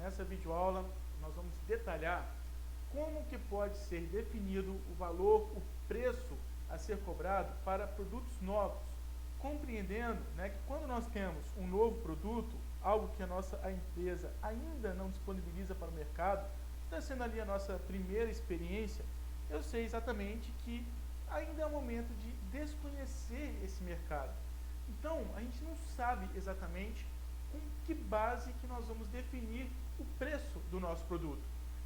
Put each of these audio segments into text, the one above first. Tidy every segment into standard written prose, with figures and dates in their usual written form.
nessa videoaula nós vamos detalhar como que pode ser definido o valor, o preço a ser cobrado para produtos novos, compreendendo, né, que quando nós temos um novo produto, algo que a empresa ainda não disponibiliza para o mercado, está sendo ali a nossa primeira experiência, eu sei exatamente que ainda é o momento de desconhecer esse mercado. Então, a gente não sabe exatamente com que base que nós vamos definir o preço do nosso produto.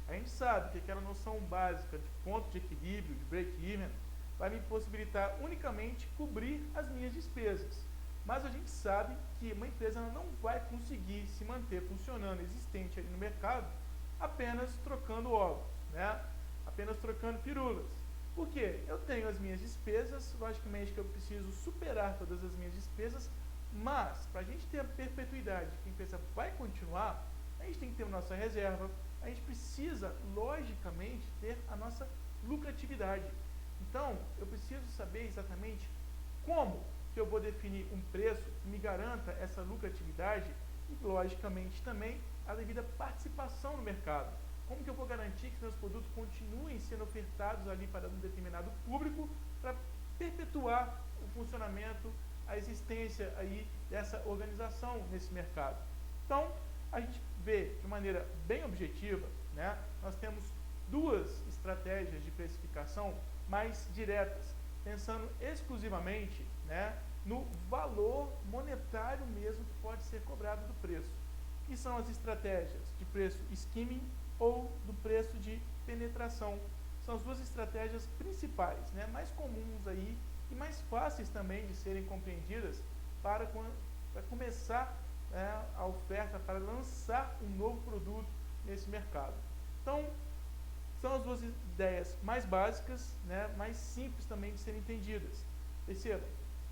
A gente sabe que aquela noção básica de ponto de equilíbrio, de break-even, vai me possibilitar unicamente cobrir as minhas despesas. Mas a gente sabe que uma empresa não vai conseguir se manter funcionando, existente ali no mercado, apenas trocando ovos, né? Apenas trocando pirulas. Por quê? Eu tenho as minhas despesas, logicamente que eu preciso superar todas as minhas despesas, mas para a gente ter a perpetuidade que a empresa vai continuar, a gente tem que ter a nossa reserva, a gente precisa, logicamente, ter a nossa lucratividade. Então, eu preciso saber exatamente como que eu vou definir um preço que me garanta essa lucratividade e, logicamente, também a devida participação no mercado. Como que eu vou garantir que meus produtos continuem sendo ofertados ali para um determinado público para perpetuar o funcionamento, a existência aí dessa organização nesse mercado. Então, a gente vê de maneira bem objetiva, né, nós temos duas estratégias de precificação mais diretas, pensando exclusivamente, né, no valor monetário mesmo que pode ser cobrado do preço, que são as estratégias de preço skimming ou do preço de penetração. São as duas estratégias principais, né, mais comuns aí e mais fáceis também de serem compreendidas para começar a oferta, para lançar um novo produto nesse mercado. Então, são as duas ideias mais básicas, né, mais simples também de serem entendidas. Perceba,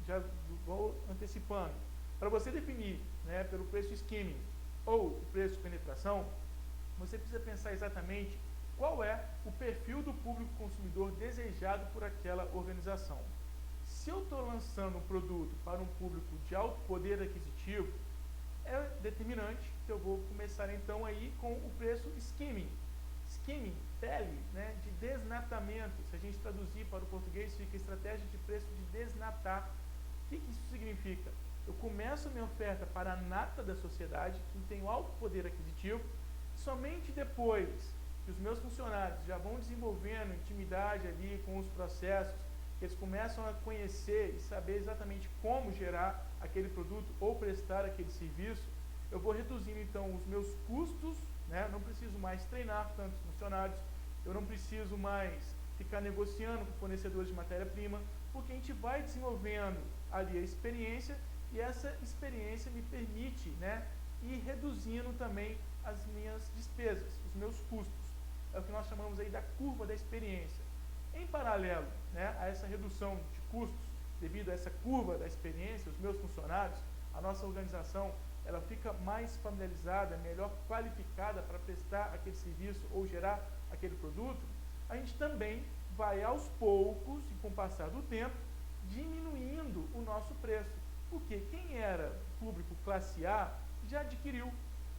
já vou antecipando. Para você definir, né, pelo preço skimming ou o preço de penetração, você precisa pensar exatamente qual é o perfil do público consumidor desejado por aquela organização. Se eu estou lançando um produto para um público de alto poder aquisitivo, é determinante que eu vou começar então aí com o preço skimming. Skimming, pele, né, de desnatamento. Se a gente traduzir para o português, fica estratégia de preço de desnatar. O que isso significa? Eu começo a minha oferta para a nata da sociedade, quem tem um alto poder aquisitivo, somente depois que os meus funcionários já vão desenvolvendo intimidade ali com os processos, que eles começam a conhecer e saber exatamente como gerar aquele produto ou prestar aquele serviço, eu vou reduzindo então os meus custos, né? Não preciso mais treinar tantos funcionários, eu não preciso mais ficar negociando com fornecedores de matéria-prima, porque a gente vai desenvolvendo ali a experiência e essa experiência me permite, né, ir reduzindo também as minhas despesas, os meus custos. É o que nós chamamos aí da curva da experiência. Em paralelo, né, a essa redução de custos, devido a essa curva da experiência, os meus funcionários, a nossa organização, ela fica mais familiarizada, melhor qualificada para prestar aquele serviço ou gerar aquele produto, a gente também vai aos poucos, e com o passar do tempo, diminuindo o nosso preço. Porque quem era público classe A já adquiriu.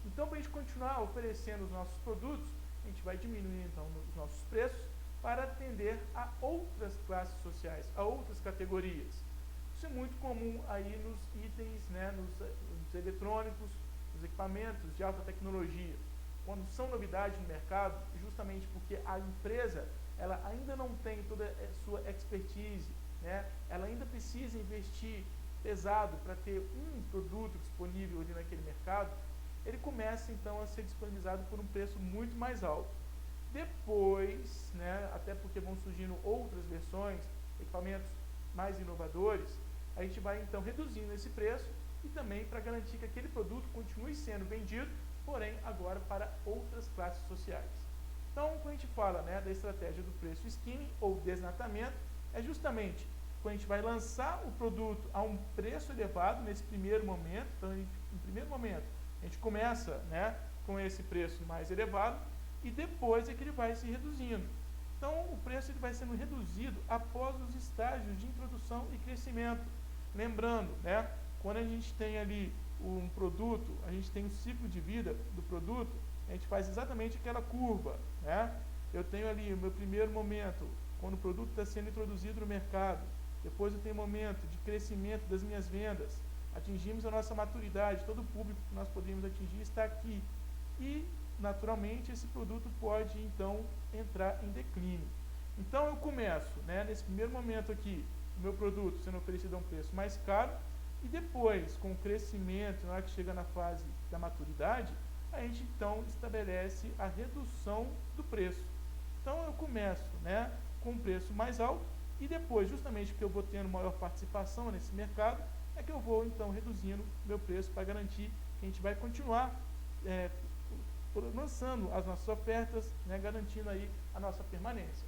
Então, para a gente continuar oferecendo os nossos produtos, a gente vai diminuir então os nossos preços para atender a outras classes sociais, a outras categorias. Isso é muito comum aí nos itens, né, nos eletrônicos, nos equipamentos de alta tecnologia. Quando são novidades no mercado, justamente porque a empresa ela ainda não tem toda a sua expertise, né, ela ainda precisa investir pesado para ter um produto disponível ali naquele mercado, ele começa então a ser disponibilizado por um preço muito mais alto. Depois, né, até porque vão surgindo outras versões, equipamentos mais inovadores, a gente vai então reduzindo esse preço e também para garantir que aquele produto continue sendo vendido, porém agora para outras classes sociais. Então, quando a gente fala, né, da estratégia do preço skimming ou desnatamento, é justamente quando a gente vai lançar o produto a um preço elevado nesse primeiro momento. Então, no primeiro momento, a gente começa, né, com esse preço mais elevado e depois é que ele vai se reduzindo. Então, o preço ele vai sendo reduzido após os estágios de introdução e crescimento. Lembrando, né, quando a gente tem ali um produto, a gente tem um ciclo de vida do produto, a gente faz exatamente aquela curva, né? Eu tenho ali o meu primeiro momento, quando o produto está sendo introduzido no mercado, depois eu tenho um momento de crescimento das minhas vendas, atingimos a nossa maturidade, todo o público que nós podemos atingir está aqui, e naturalmente esse produto pode então entrar em declínio. Então eu começo, né, nesse primeiro momento aqui, o meu produto sendo oferecido a um preço mais caro, e depois, com o crescimento, na hora que chega na fase da maturidade, a gente então estabelece a redução do preço. Então eu começo, né, com um preço mais alto, e depois, justamente porque eu vou tendo maior participação nesse mercado, é que eu vou então reduzindo meu preço para garantir que a gente vai continuar lançando as nossas ofertas, né, garantindo aí a nossa permanência.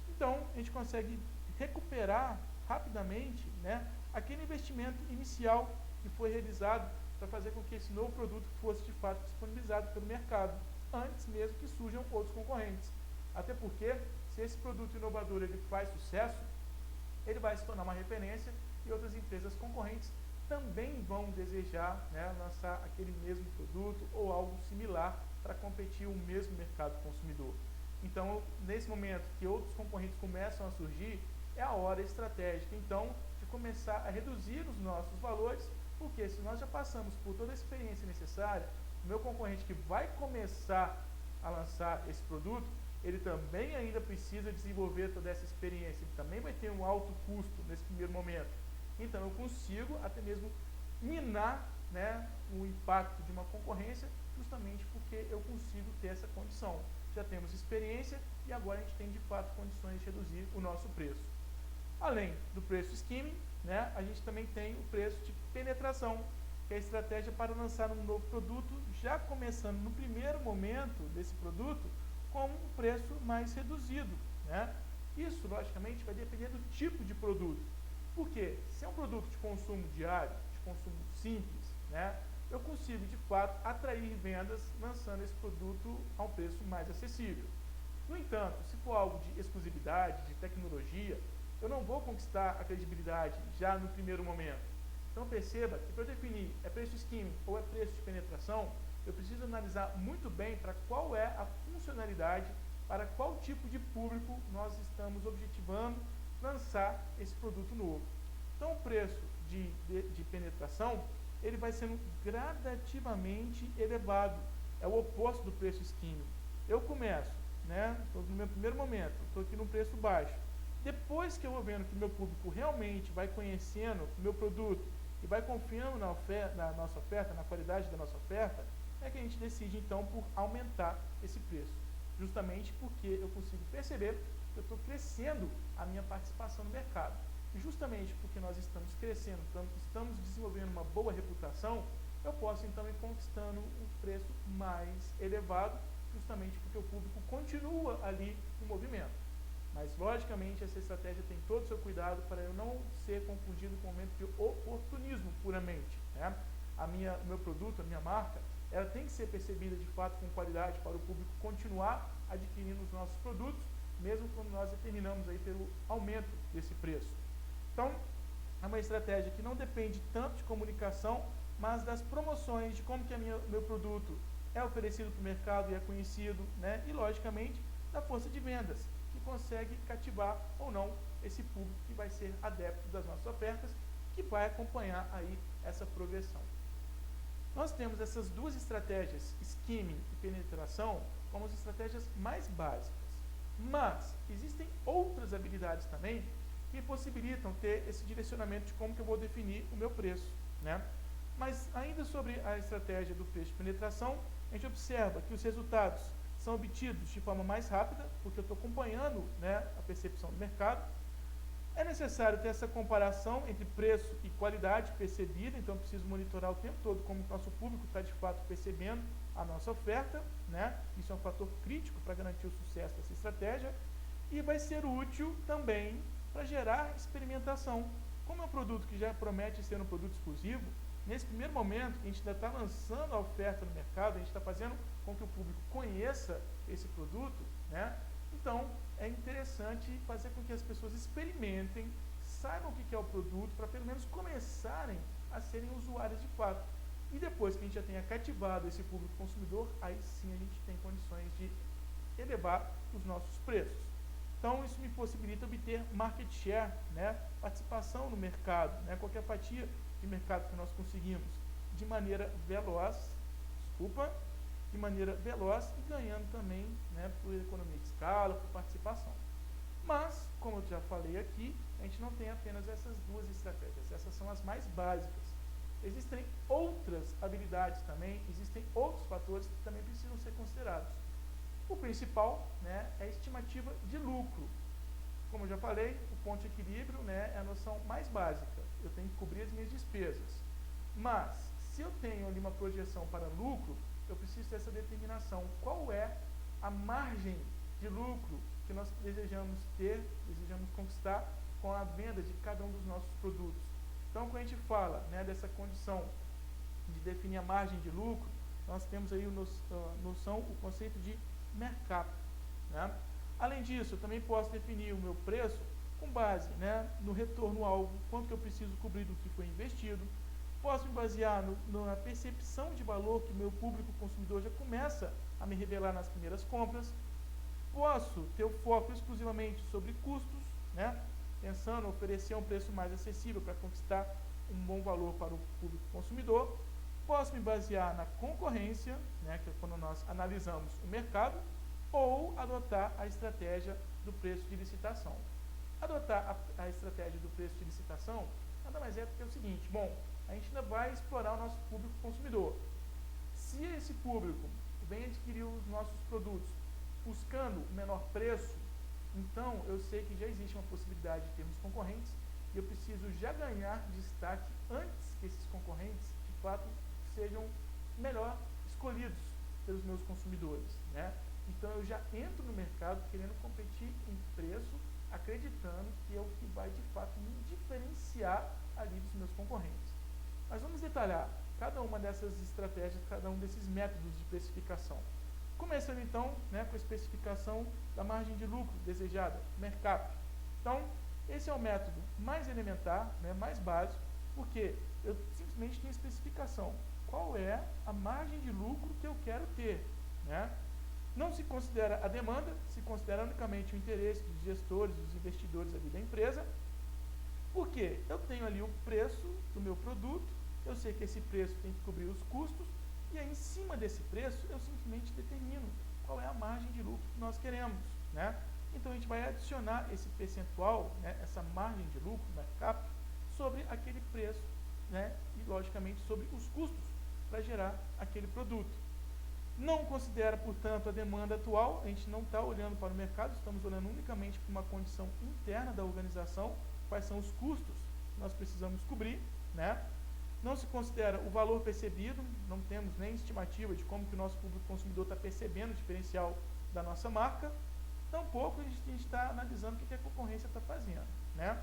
Então a gente consegue recuperar rapidamente, né, aquele investimento inicial que foi realizado para fazer com que esse novo produto fosse de fato disponibilizado pelo mercado, antes mesmo que surjam outros concorrentes. Até porque, se esse produto inovador ele faz sucesso, ele vai se tornar uma referência e outras empresas concorrentes também vão desejar, né, lançar aquele mesmo produto ou algo similar para competir o mesmo mercado consumidor. Então, nesse momento que outros concorrentes começam a surgir, é a hora estratégica, então, de começar a reduzir os nossos valores, porque se nós já passamos por toda a experiência necessária, o meu concorrente que vai começar a lançar esse produto, ele também ainda precisa desenvolver toda essa experiência, ele também vai ter um alto custo nesse primeiro momento. Então eu consigo até mesmo minar, né, o impacto de uma concorrência, justamente porque eu consigo ter essa condição. Já temos experiência e agora a gente tem de fato condições de reduzir o nosso preço. Além do preço skimming, né, a gente também tem o preço de penetração, que é a estratégia para lançar um novo produto, já começando no primeiro momento desse produto, com um preço mais reduzido, né? Isso, logicamente, vai depender do tipo de produto. Porque se é um produto de consumo diário, de consumo simples, né, eu consigo, de fato, atrair vendas lançando esse produto a um preço mais acessível. No entanto, se for algo de exclusividade, de tecnologia, eu não vou conquistar a credibilidade já no primeiro momento. Então perceba que para eu definir é preço skimming ou é preço de penetração, eu preciso analisar muito bem para qual é a funcionalidade, para qual tipo de público nós estamos objetivando lançar esse produto novo. Então o preço de penetração, ele vai sendo gradativamente elevado. É o oposto do preço skimming. Eu começo, né, no meu primeiro momento, estou aqui no preço baixo. Depois que eu vou vendo que meu público realmente vai conhecendo o meu produto e vai confiando na nossa oferta, na qualidade da nossa oferta, é que a gente decide então por aumentar esse preço. Justamente porque eu consigo perceber que eu estou crescendo a minha participação no mercado. E justamente porque nós estamos crescendo, estamos desenvolvendo uma boa reputação, eu posso então ir conquistando um preço mais elevado, justamente porque o público continua ali no movimento. Mas, logicamente, essa estratégia tem todo o seu cuidado para eu não ser confundido com o momento de oportunismo puramente, né? O meu produto, a minha marca, ela tem que ser percebida de fato com qualidade para o público continuar adquirindo os nossos produtos, mesmo quando nós determinamos aí pelo aumento desse preço. Então, é uma estratégia que não depende tanto de comunicação, mas das promoções, de como que meu produto é oferecido para o mercado e é conhecido, né? E, logicamente, da força de vendas, que consegue cativar ou não esse público que vai ser adepto das nossas ofertas, que vai acompanhar aí essa progressão. Nós temos essas duas estratégias, skimming e penetração, como as estratégias mais básicas. Mas existem outras habilidades também que possibilitam ter esse direcionamento de como que eu vou definir o meu preço, né? Mas ainda sobre a estratégia do preço de penetração, a gente observa que os resultados são obtidos de forma mais rápida, porque eu estou acompanhando, né, a percepção do mercado. É necessário ter essa comparação entre preço e qualidade percebida, então eu preciso monitorar o tempo todo como o nosso público está de fato percebendo a nossa oferta, né? Isso é um fator crítico para garantir o sucesso dessa estratégia, e vai ser útil também para gerar experimentação. Como é um produto que já promete ser um produto exclusivo, nesse primeiro momento que a gente ainda está lançando a oferta no mercado, a gente está fazendo com que o público conheça esse produto, né? Então, é interessante fazer com que as pessoas experimentem, saibam o que é o produto, para pelo menos começarem a serem usuários de fato. E depois que a gente já tenha cativado esse público consumidor, aí sim a gente tem condições de elevar os nossos preços. Então, isso me possibilita obter market share, né, participação no mercado, né, qualquer fatia de mercado que nós conseguimos de maneira veloz, e ganhando também, né, por economia de escala, por participação. Mas, como eu já falei aqui, a gente não tem apenas essas duas estratégias, essas são as mais básicas. Existem outras habilidades também, existem outros fatores que também precisam ser considerados. O principal, né, é a estimativa de lucro. Como eu já falei, o ponto de equilíbrio, né, é a noção mais básica. Eu tenho que cobrir as minhas despesas. Mas, se eu tenho ali uma projeção para lucro, eu preciso dessa determinação. Qual é a margem de lucro que nós desejamos ter, desejamos conquistar com a venda de cada um dos nossos produtos? Então, quando a gente fala, né, dessa condição de definir a margem de lucro, nós temos aí o conceito de mercado, né? Além disso, eu também posso definir o meu preço com base, né, no retorno-alvo, quanto que eu preciso cobrir do que foi investido. Posso me basear na percepção de valor que o meu público consumidor já começa a me revelar nas primeiras compras. Posso ter o foco exclusivamente sobre custos, né, pensando em oferecer um preço mais acessível para conquistar um bom valor para o público consumidor. Posso me basear na concorrência, né, que é quando nós analisamos o mercado, ou adotar a estratégia do preço de licitação. Adotar a estratégia do preço de licitação nada mais é do que o seguinte: bom, a gente ainda vai explorar o nosso público consumidor. Se esse público vem adquirir os nossos produtos buscando o menor preço, então eu sei que já existe uma possibilidade de termos concorrentes e eu preciso já ganhar destaque antes que esses concorrentes, de fato, sejam melhor escolhidos pelos meus consumidores, né? Então eu já entro no mercado querendo competir em preço, acreditando que é o que vai de fato me diferenciar ali dos meus concorrentes. Mas vamos detalhar cada uma dessas estratégias, cada um desses métodos de precificação. Começando então, né, com a especificação da margem de lucro desejada, mercado. Então, esse é o método mais elementar, né, mais básico, porque eu simplesmente tenho especificação. Qual é a margem de lucro que eu quero ter, né? Não se considera a demanda, se considera unicamente o interesse dos gestores, dos investidores ali da empresa, porque eu tenho ali o preço do meu produto, eu sei que esse preço tem que cobrir os custos, e aí em cima desse preço eu simplesmente determino qual é a margem de lucro que nós queremos, né? Então a gente vai adicionar esse percentual, né, essa margem de lucro, markup, sobre aquele preço, né, e logicamente sobre os custos para gerar aquele produto. Não considera, portanto, a demanda atual, a gente não está olhando para o mercado, estamos olhando unicamente para uma condição interna da organização, quais são os custos que nós precisamos cobrir, né? Não se considera o valor percebido, não temos nem estimativa de como que o nosso público consumidor está percebendo o diferencial da nossa marca, tampouco a gente está analisando o que a concorrência está fazendo, né?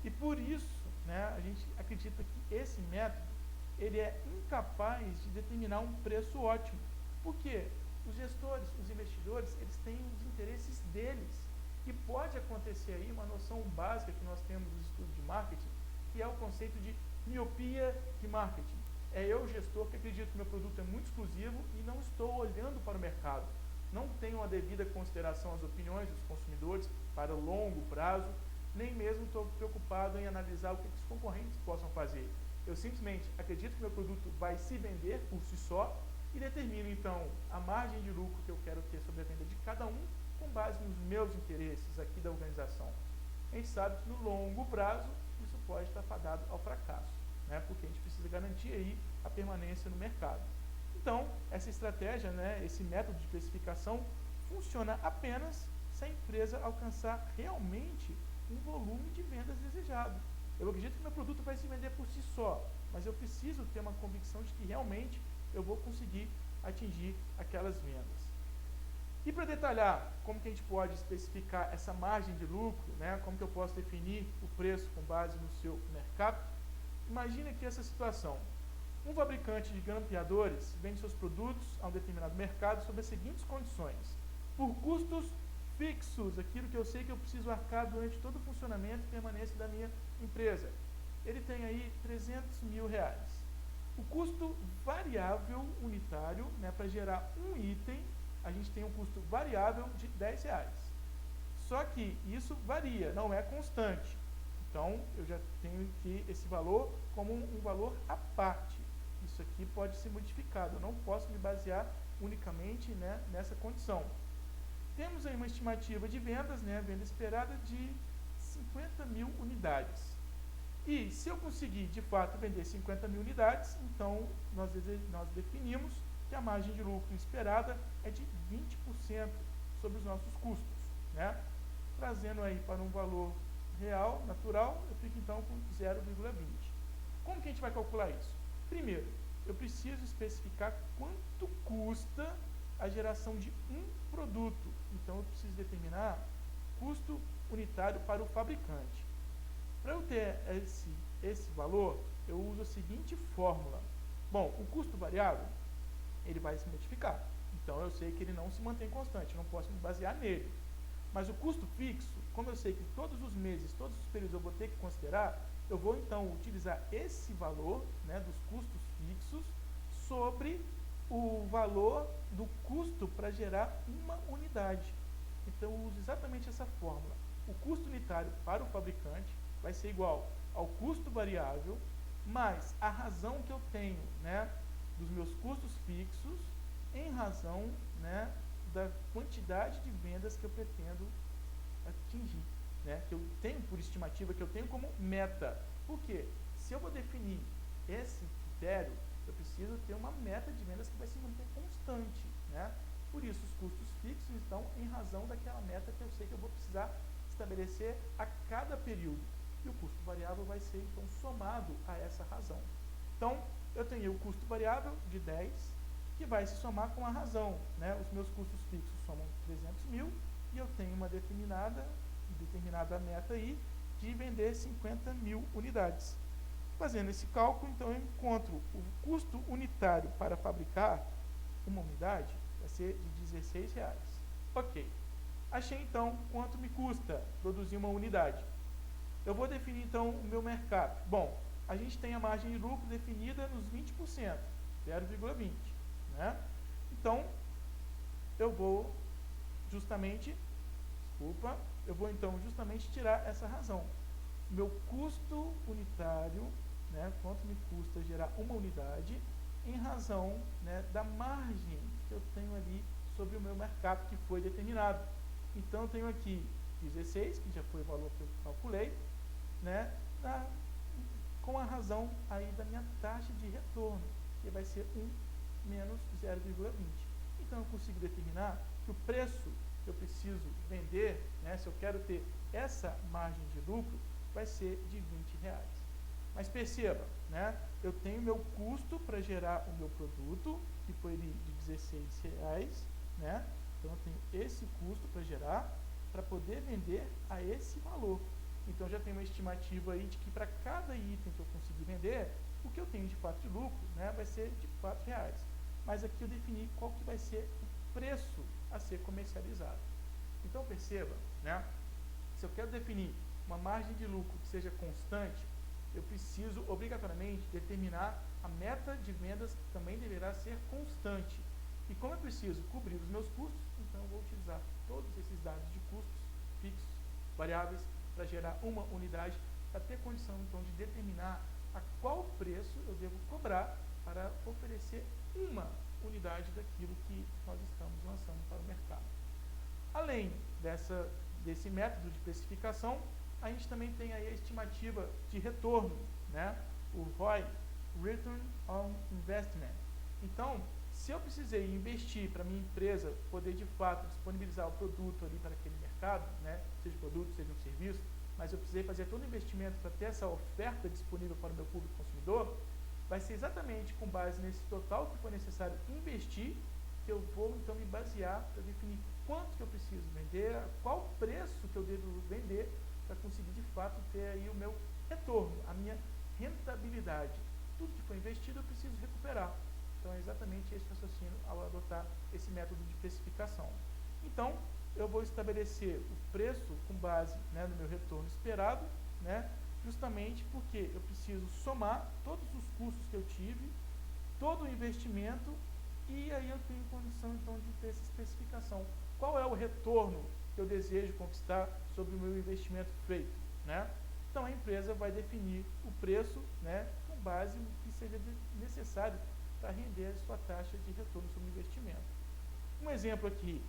E por isso, né, a gente acredita que esse método ele é incapaz de determinar um preço ótimo. Por quê? Os gestores, os investidores, eles têm os interesses deles. E pode acontecer aí uma noção básica que nós temos nos estudos de marketing, que é o conceito de miopia de marketing. É eu, gestor, que acredito que meu produto é muito exclusivo e não estou olhando para o mercado. Não tenho a devida consideração às opiniões dos consumidores para o longo prazo, nem mesmo estou preocupado em analisar o que os concorrentes possam fazer. Eu simplesmente acredito que meu produto vai se vender por si só e determino, então, a margem de lucro que eu quero ter sobre a venda de cada um com base nos meus interesses aqui da organização. A gente sabe que no longo prazo isso pode estar fadado ao fracasso, né? Porque a gente precisa garantir aí a permanência no mercado. Então, essa estratégia, né, esse método de precificação funciona apenas se a empresa alcançar realmente um volume de vendas desejado. Eu acredito que meu produto vai se vender por si só, mas eu preciso ter uma convicção de que realmente eu vou conseguir atingir aquelas vendas. E para detalhar como que a gente pode especificar essa margem de lucro, né, como que eu posso definir o preço com base no seu mercado, imagine aqui essa situação. Um fabricante de grampeadores vende seus produtos a um determinado mercado sob as seguintes condições: por custos fixos, aquilo que eu sei que eu preciso arcar durante todo o funcionamento e permanência da minha empresa. Ele tem aí R$300 mil. O custo variável unitário, né, para gerar um item, a gente tem um custo variável de R$10. Só que isso varia, não é constante. Então, eu já tenho aqui esse valor como um valor à parte. Isso aqui pode ser modificado, eu não posso me basear unicamente, né, nessa condição. Temos aí uma estimativa de vendas, né, venda esperada de 50.000 unidades. E se eu conseguir, de fato, vender 50.000 unidades, então nós definimos que a margem de lucro esperada é de 20% sobre os nossos custos, né? Trazendo aí para um valor real, natural, eu fico então com 0,20. Como que a gente vai calcular isso? Primeiro, eu preciso especificar quanto custa a geração de um produto. Então, eu preciso determinar custo unitário para o fabricante. Para eu ter esse valor, eu uso a seguinte fórmula. Bom, o custo variável, ele vai se modificar. Então, eu sei que ele não se mantém constante, eu não posso me basear nele. Mas o custo fixo, como eu sei que todos os meses, todos os períodos eu vou ter que considerar, eu vou então utilizar esse valor, né, dos custos fixos sobre o valor do custo para gerar uma unidade. Então, eu uso exatamente essa fórmula. O custo unitário para o fabricante vai ser igual ao custo variável mais a razão que eu tenho, né, dos meus custos fixos em razão, né, da quantidade de vendas que eu pretendo atingir, né, que eu tenho por estimativa, que eu tenho como meta. Por quê? Se eu vou definir esse critério, eu preciso ter uma meta de vendas que vai se manter constante, né? Por isso, os custos fixos estão em razão daquela meta que eu sei que eu vou precisar estabelecer a cada período. E o custo variável vai ser, então, somado a essa razão. Então, eu tenho o custo variável de 10, que vai se somar com a razão, né? Os meus custos fixos somam 300.000 e eu tenho uma determinada meta aí de vender 50.000 unidades. Fazendo esse cálculo, então, eu encontro o custo unitário para fabricar uma unidade vai ser de R$16. Ok. Achei, então, quanto me custa produzir uma unidade. Eu vou definir, então, o meu mercado. Bom, a gente tem a margem de lucro definida nos 20%, 0,20. Né? Então, eu vou justamente tirar essa razão. Meu custo unitário, né, quanto me custa gerar uma unidade, em razão, né, da margem que eu tenho ali sobre o meu mercado que foi determinado. Então, eu tenho aqui 16, que já foi o valor que eu calculei, né, com a razão aí da minha taxa de retorno, que vai ser 1 menos 0,20. Então, eu consigo determinar que o preço que eu preciso vender, né, se eu quero ter essa margem de lucro, vai ser de R$20. Mas perceba, né, eu tenho meu custo para gerar o meu produto, que foi de R$16, né, então eu tenho esse custo para gerar, para poder vender a esse valor. Então, já tenho uma estimativa aí de que para cada item que eu conseguir vender, o que eu tenho de fato de lucro, né, vai ser de R$4. Mas aqui eu defini qual que vai ser o preço a ser comercializado. Então, perceba, né, se eu quero definir uma margem de lucro que seja constante, eu preciso obrigatoriamente determinar a meta de vendas que também deverá ser constante. E como eu preciso cobrir os meus custos, então eu vou utilizar todos esses dados de custos fixos, variáveis, para gerar uma unidade, para ter condição então de determinar a qual preço eu devo cobrar para oferecer uma unidade daquilo que nós estamos lançando para o mercado. Além desse método de precificação, a gente também tem aí a estimativa de retorno, né? O ROI, Return on Investment. Então, se eu precisei investir para minha empresa poder de fato disponibilizar o produto ali para aquele mercado, né? Seja produto, seja um serviço, mas eu precisei fazer todo o investimento para ter essa oferta disponível para o meu público consumidor, vai ser exatamente com base nesse total que for necessário investir, que eu vou então me basear para definir quanto que eu preciso vender, qual preço que eu devo vender para conseguir de fato ter aí o meu retorno, a minha rentabilidade. Tudo que foi investido eu preciso recuperar. Então é exatamente esse raciocínio ao adotar esse método de precificação. Então, eu vou estabelecer o preço com base, né, no meu retorno esperado, né, justamente porque eu preciso somar todos os custos que eu tive todo o investimento, e aí eu tenho condição então de ter essa especificação. Qual é o retorno que eu desejo conquistar sobre o meu investimento feito, né? Então a empresa vai definir o preço, né, com base no que seja necessário para render a sua taxa de retorno sobre o investimento. Um exemplo aqui,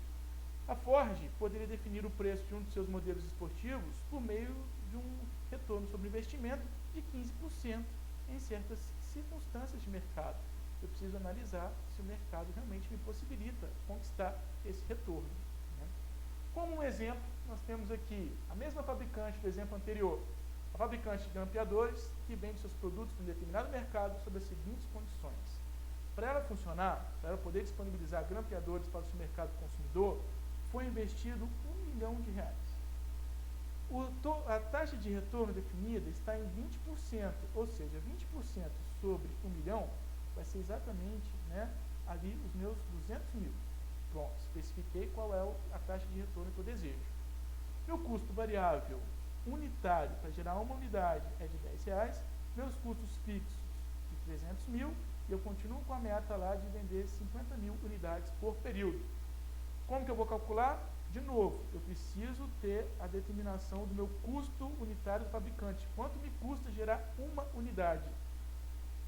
a Ford poderia definir o preço de um dos seus modelos esportivos por meio de um retorno sobre o investimento de 15% em certas circunstâncias de mercado. Eu preciso analisar se o mercado realmente me possibilita conquistar esse retorno, né? Como um exemplo, nós temos aqui a mesma fabricante do exemplo anterior, a fabricante de grampeadores, que vende seus produtos para um determinado mercado sob as seguintes condições. Para ela funcionar, para ela poder disponibilizar grampeadores para o seu mercado consumidor, foi investido R$1 milhão. A taxa de retorno definida está em 20%, ou seja, 20% sobre 1 milhão vai ser exatamente, né, ali os meus 200 mil. Pronto, especifiquei qual é a taxa de retorno que eu desejo. Meu custo variável unitário para gerar uma unidade é de R$10, meus custos fixos de 300 mil, e eu continuo com a meta lá de vender 50 mil unidades por período. Como que eu vou calcular? De novo, eu preciso ter a determinação do meu custo unitário do fabricante. Quanto me custa gerar uma unidade?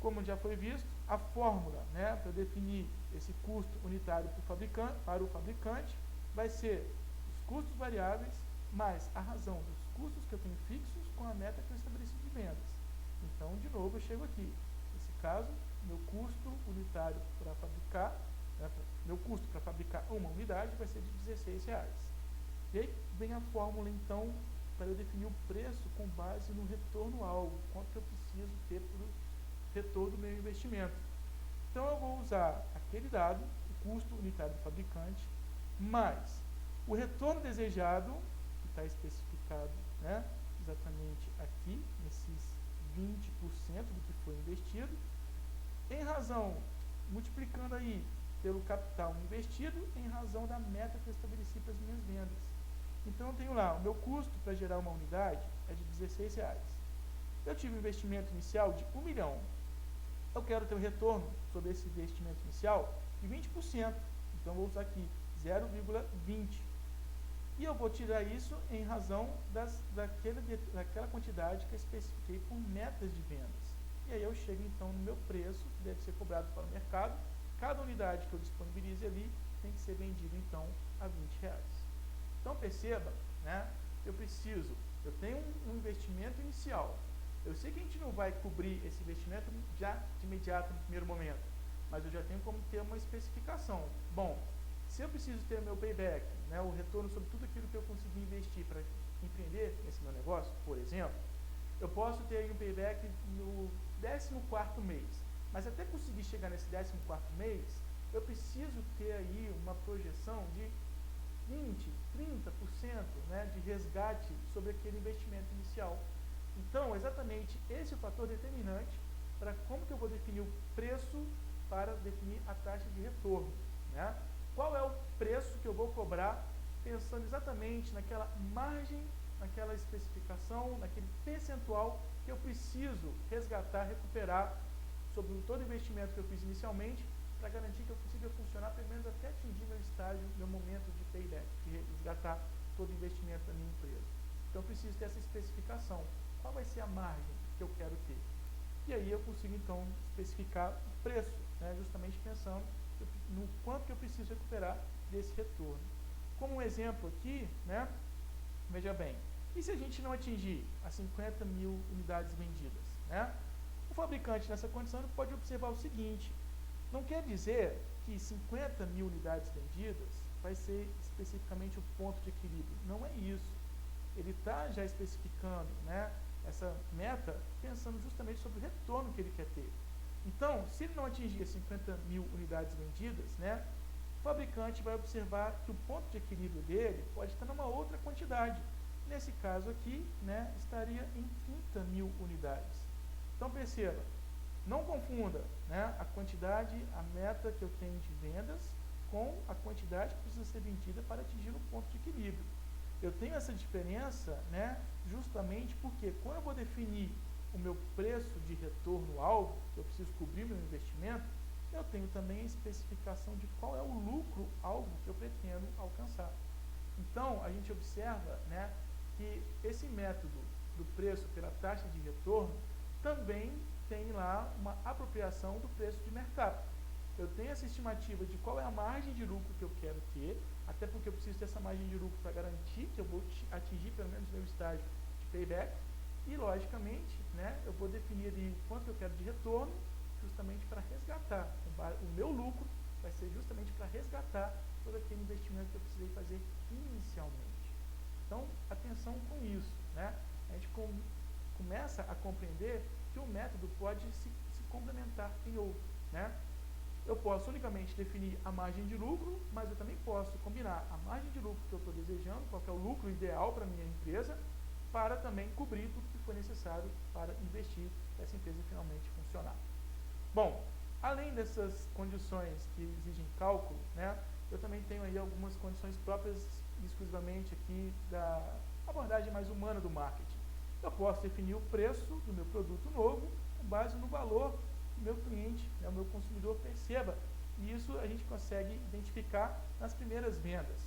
Como já foi visto, a fórmula, né, para definir esse custo unitário para o fabricante vai ser os custos variáveis mais a razão dos custos que eu tenho fixos com a meta que eu estabeleci de vendas. Então, de novo, eu chego aqui. Nesse caso, meu custo unitário para fabricar, né, meu custo para fabricar uma unidade vai ser de R$16. E aí vem a fórmula, então, para eu definir o preço com base no retorno-alvo, quanto que eu preciso ter para o retorno do meu investimento. Então, eu vou usar aquele dado, o custo unitário do fabricante, mais o retorno desejado, que está especificado, né, exatamente aqui, nesses 20% do que foi investido, em razão, multiplicando aí pelo capital investido, em razão da meta que eu estabeleci para as minhas vendas. Então, eu tenho lá, o meu custo para gerar uma unidade é de R$16. Eu tive um investimento inicial de 1 milhão. Eu quero ter um retorno sobre esse investimento inicial de 20%. Então, eu vou usar aqui 0,20. E eu vou tirar isso em razão daquela quantidade que eu especifiquei por metas de vendas. E aí eu chego então no meu preço, que deve ser cobrado para o mercado. Cada unidade que eu disponibilize ali tem que ser vendida então a R$20. Então perceba, né, eu tenho um investimento inicial. Eu sei que a gente não vai cobrir esse investimento já de imediato no primeiro momento, mas eu já tenho como ter uma especificação. Bom, se eu preciso ter o meu payback, né, o retorno sobre tudo aquilo que eu consegui investir para empreender nesse meu negócio, por exemplo, eu posso ter aí um payback no 14º mês. Mas até conseguir chegar nesse 14º mês, eu preciso ter aí uma projeção de 20%, 30%, né, de resgate sobre aquele investimento inicial. Então, exatamente esse é o fator determinante para como que eu vou definir o preço para definir a taxa de retorno, né? Qual é o preço que eu vou cobrar pensando exatamente naquela margem, naquela especificação, naquele percentual que eu preciso resgatar, recuperar sobre todo o investimento que eu fiz inicialmente, para garantir que eu consiga funcionar pelo menos até atingir meu estágio, meu momento de payback, de resgatar todo o investimento da minha empresa. Então, eu preciso ter essa especificação. Qual vai ser a margem que eu quero ter? E aí eu consigo, então, especificar o preço, né, justamente pensando no quanto que eu preciso recuperar desse retorno. Como um exemplo aqui, né, veja bem, e se a gente não atingir as 50 mil unidades vendidas, né? O fabricante nessa condição pode observar o seguinte: não quer dizer que 50 mil unidades vendidas vai ser especificamente o ponto de equilíbrio. Não é isso. Ele está já especificando, né, essa meta pensando justamente sobre o retorno que ele quer ter. Então, se ele não atingir as 50 mil unidades vendidas, né, o fabricante vai observar que o ponto de equilíbrio dele pode estar numa outra quantidade. Nesse caso aqui, né, estaria em 30 mil unidades. Então, perceba, não confunda, né, a quantidade, a meta que eu tenho de vendas com a quantidade que precisa ser vendida para atingir o ponto de equilíbrio. Eu tenho essa diferença, né, justamente porque quando eu vou definir o meu preço de retorno-alvo, eu preciso cobrir meu investimento, eu tenho também a especificação de qual é o lucro-alvo que eu pretendo alcançar. Então, a gente observa, né, que esse método do preço pela taxa de retorno também tem lá uma apropriação do preço de mercado. Eu tenho essa estimativa de qual é a margem de lucro que eu quero ter, até porque eu preciso dessa margem de lucro para garantir que eu vou atingir pelo menos meu estágio de payback, e logicamente, né, eu vou definir ali quanto eu quero de retorno, justamente para resgatar. O meu lucro vai ser justamente para resgatar todo aquele investimento que eu precisei fazer inicialmente. Então, atenção com isso, né? A gente começa a compreender que o método pode se complementar em outro, né? Eu posso unicamente definir a margem de lucro, mas eu também posso combinar a margem de lucro que eu estou desejando, qual é o lucro ideal para a minha empresa, para também cobrir tudo que for necessário para investir para essa empresa finalmente funcionar. Bom, além dessas condições que exigem cálculo, né, eu também tenho aí algumas condições próprias exclusivamente aqui da abordagem mais humana do marketing. Eu posso definir o preço do meu produto novo com base no valor que o meu cliente, né, o meu consumidor perceba. E isso a gente consegue identificar nas primeiras vendas.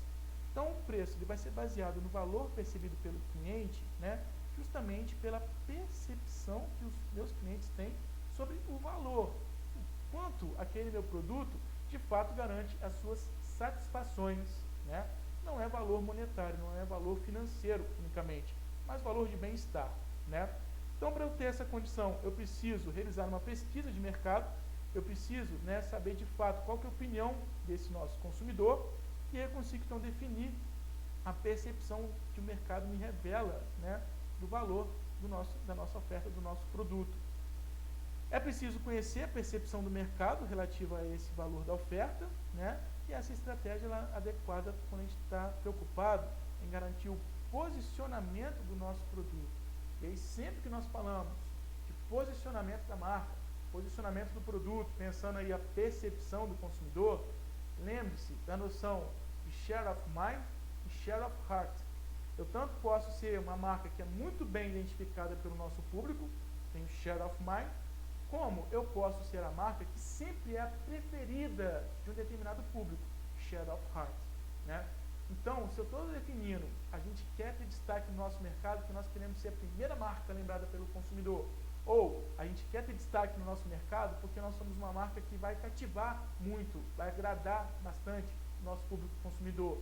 Então, o preço ele vai ser baseado no valor percebido pelo cliente, né, justamente pela percepção que os meus clientes têm sobre o valor, o quanto aquele meu produto de fato garante as suas satisfações, né? Não é valor monetário, não é valor financeiro unicamente, mas valor de bem-estar, né? Então, para eu ter essa condição, eu preciso realizar uma pesquisa de mercado, eu preciso, né, saber de fato qual que é a opinião desse nosso consumidor, e aí eu consigo então definir a percepção que o mercado me revela, né, do valor da nossa oferta, do nosso produto. É preciso conhecer a percepção do mercado relativa a esse valor da oferta, né? E essa estratégia ela é adequada quando a gente está preocupado em garantir o posicionamento do nosso produto. E aí, sempre que nós falamos de posicionamento da marca, posicionamento do produto, pensando aí a percepção do consumidor, lembre-se da noção de share of mind e share of heart. Eu tanto posso ser uma marca que é muito bem identificada pelo nosso público, tenho share of mind, como eu posso ser a marca que sempre é a preferida de um determinado público, share of heart, né? Então, se eu estou definindo, a gente quer ter destaque no nosso mercado, que nós queremos ser a primeira marca lembrada pelo consumidor, ou a gente quer ter destaque no nosso mercado porque nós somos uma marca que vai cativar muito, vai agradar bastante o nosso público consumidor.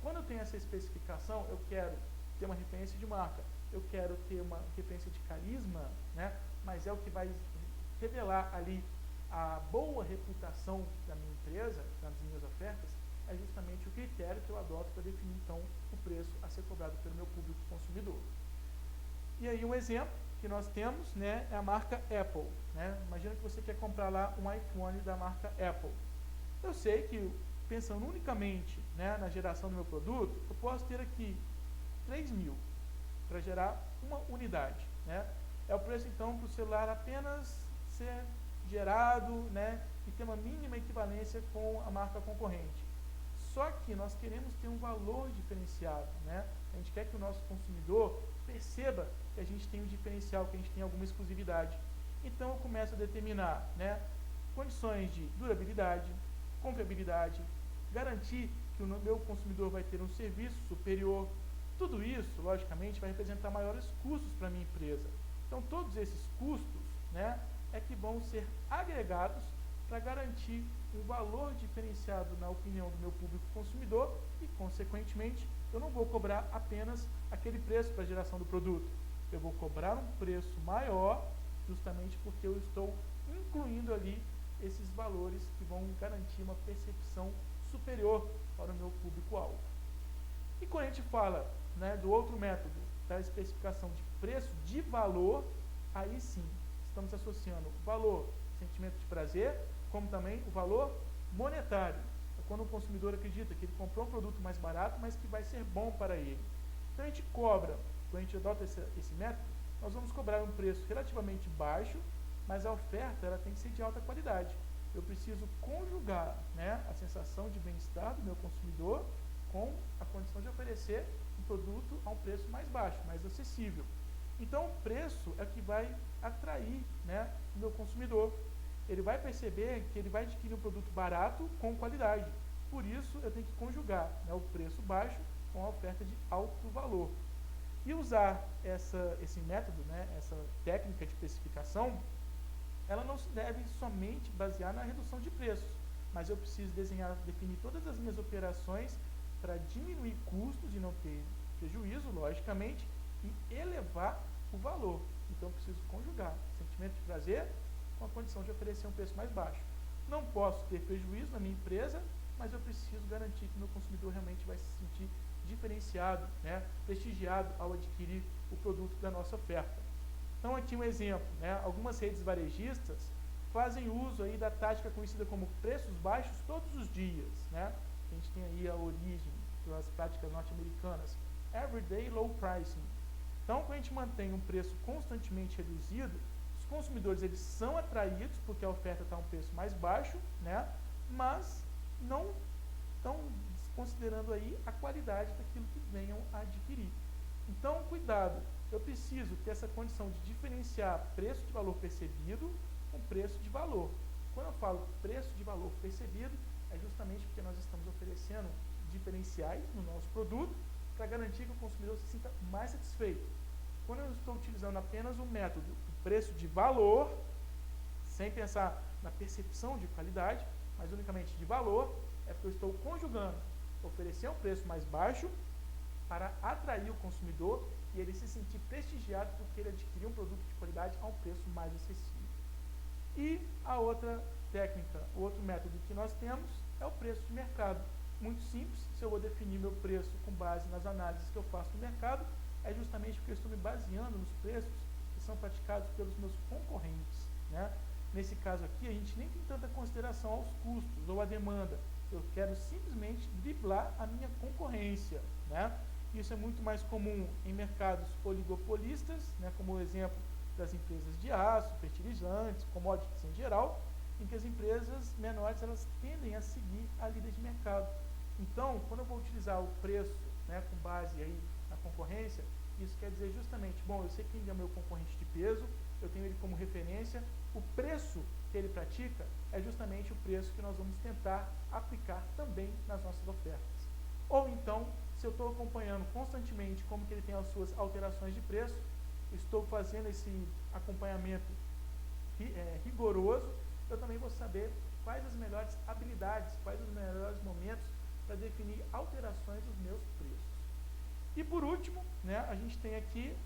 Quando eu tenho essa especificação, eu quero ter uma referência de marca, eu quero ter uma referência de carisma, né? Mas é o que vai revelar ali a boa reputação da minha empresa, das minhas ofertas, é justamente o critério que eu adoto para definir, então, o preço a ser cobrado pelo meu público consumidor. E aí um exemplo que nós temos, né, é a marca Apple, né? Imagina que você quer comprar lá um iPhone da marca Apple. Eu sei que, pensando unicamente, né, na geração do meu produto, eu posso ter aqui 3.000 para gerar uma unidade, né? É o preço, então, para o celular apenas ser gerado, né, e ter uma mínima equivalência com a marca concorrente. Só que nós queremos ter um valor diferenciado, né? A gente quer que o nosso consumidor perceba que a gente tem um diferencial, que a gente tem alguma exclusividade. Então eu começo a determinar, né, condições de durabilidade, confiabilidade, garantir que o meu consumidor vai ter um serviço superior. Tudo isso, logicamente, vai representar maiores custos para a minha empresa. Então todos esses custos, né, é que vão ser agregados para garantir um valor diferenciado na opinião do meu público consumidor e, consequentemente, eu não vou cobrar apenas aquele preço para a geração do produto. Eu vou cobrar um preço maior justamente porque eu estou incluindo ali esses valores que vão garantir uma percepção superior para o meu público-alvo. E quando a gente fala, né, do outro método, da especificação de preço de valor, aí sim, estamos associando o valor, sentimento de prazer, como também o valor monetário. É quando o consumidor acredita que ele comprou um produto mais barato, mas que vai ser bom para ele. Então a gente cobra, quando a gente adota esse método, nós vamos cobrar um preço relativamente baixo, mas a oferta ela tem que ser de alta qualidade. Eu preciso conjugar, né, a sensação de bem-estar do meu consumidor com a condição de oferecer um produto a um preço mais baixo, mais acessível. Então o preço é que vai atrair, né, o meu consumidor. ele vai perceber que ele vai adquirir um produto barato com qualidade. Por isso, eu tenho que conjugar, né, o preço baixo com a oferta de alto valor. E usar esse método, né, essa técnica de precificação, ela não se deve somente basear na redução de preços, mas eu preciso definir todas as minhas operações para diminuir custos e não ter prejuízo, logicamente, e elevar o valor. Então, eu preciso conjugar sentimento de prazer com a condição de oferecer um preço mais baixo. Não posso ter prejuízo na minha empresa, mas eu preciso garantir que o meu consumidor realmente vai se sentir diferenciado, né, prestigiado ao adquirir o produto da nossa oferta. Então, aqui um exemplo, né, algumas redes varejistas fazem uso aí da tática conhecida como preços baixos todos os dias, né? A gente tem aí a origem das práticas norte-americanas, everyday low pricing. Então, quando a gente mantém um preço constantemente reduzido, os consumidores eles são atraídos porque a oferta está a um preço mais baixo, né? Mas não estão considerando aí a qualidade daquilo que venham a adquirir. Então, cuidado, eu preciso ter essa condição de diferenciar preço de valor percebido com preço de valor. Quando eu falo preço de valor percebido, é justamente porque nós estamos oferecendo diferenciais no nosso produto para garantir que o consumidor se sinta mais satisfeito. Quando eu estou utilizando apenas o método do preço de valor, sem pensar na percepção de qualidade, mas unicamente de valor, é porque eu estou conjugando oferecer um preço mais baixo para atrair o consumidor e ele se sentir prestigiado porque ele adquiriu um produto de qualidade a um preço mais acessível. E a outra técnica, o outro método que nós temos é o preço de mercado. Muito simples, se eu vou definir meu preço com base nas análises que eu faço no mercado, é justamente porque eu estou me baseando nos preços que são praticados pelos meus concorrentes, né? Nesse caso aqui, a gente nem tem tanta consideração aos custos ou à demanda. Eu quero simplesmente driblar a minha concorrência, né? Isso é muito mais comum em mercados oligopolistas, né, como o exemplo das empresas de aço, fertilizantes, commodities em geral, em que as empresas menores elas tendem a seguir a líder de mercado. Então, quando eu vou utilizar o preço, né, com base aí na concorrência, isso quer dizer justamente, bom, eu sei quem é o meu concorrente de peso, eu tenho ele como referência, o preço que ele pratica é justamente o preço que nós vamos tentar aplicar também nas nossas ofertas. Ou então, se eu estou acompanhando constantemente como que ele tem as suas alterações de preço, estou fazendo esse acompanhamento rigoroso, eu também vou saber quais as melhores habilidades, quais os melhores momentos para definir alterações dos meus preços. E por último, né, a gente tem aqui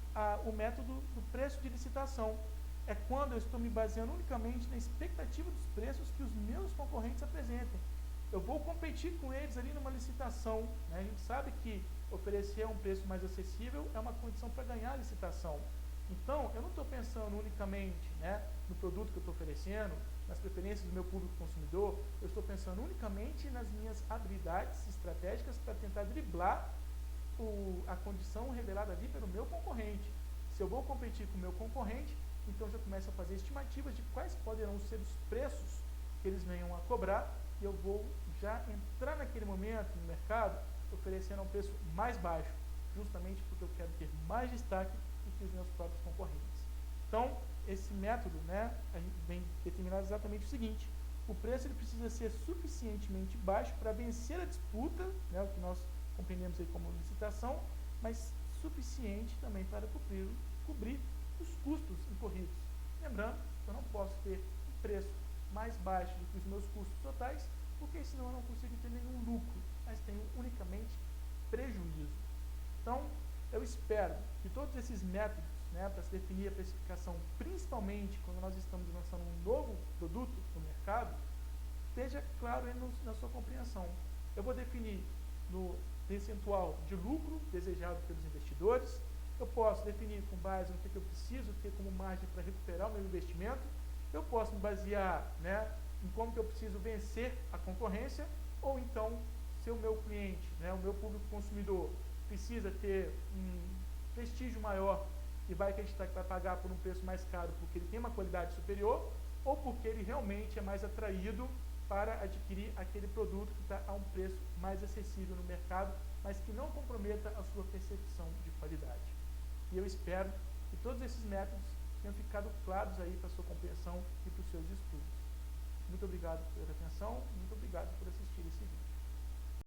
o método do preço de licitação. É quando eu estou me baseando unicamente na expectativa dos preços que os meus concorrentes apresentem. Eu vou competir com eles ali numa licitação, né? A gente sabe que oferecer um preço mais acessível é uma condição para ganhar a licitação. Então, eu não estou pensando unicamente, né, no produto que eu estou oferecendo, nas preferências do meu público consumidor, eu estou pensando unicamente nas minhas habilidades estratégicas para tentar driblar a condição revelada ali pelo meu concorrente. Se eu vou competir com o meu concorrente, então já começo a fazer estimativas de quais poderão ser os preços que eles venham a cobrar e eu vou já entrar naquele momento no mercado oferecendo um preço mais baixo, justamente porque eu quero ter mais destaque do que os meus próprios concorrentes. Então, esse método, né, a gente vem determinar exatamente o seguinte: o preço ele precisa ser suficientemente baixo para vencer a disputa, né, o que nós compreendemos aí como licitação, mas suficiente também para cobrir os custos incorridos. Lembrando que eu não posso ter um preço mais baixo do que os meus custos totais, porque senão eu não consigo ter nenhum lucro, mas tenho unicamente prejuízo. Então, eu espero que todos esses métodos, né, para se definir a precificação, principalmente quando nós estamos lançando um novo produto no mercado, esteja claro na sua compreensão. Eu vou definir no percentual de lucro desejado pelos investidores, eu posso definir com base no que eu preciso ter como margem para recuperar o meu investimento, eu posso me basear, né, em como que eu preciso vencer a concorrência, ou então, se o meu cliente, né, o meu público consumidor, precisa ter um prestígio maior e vai acreditar que vai pagar por um preço mais caro porque ele tem uma qualidade superior, ou porque ele realmente é mais atraído para adquirir aquele produto que está a um preço mais acessível no mercado, mas que não comprometa a sua percepção de qualidade. E eu espero que todos esses métodos tenham ficado claros aí para a sua compreensão e para os seus estudos. Muito obrigado pela atenção, muito obrigado por assistir esse vídeo.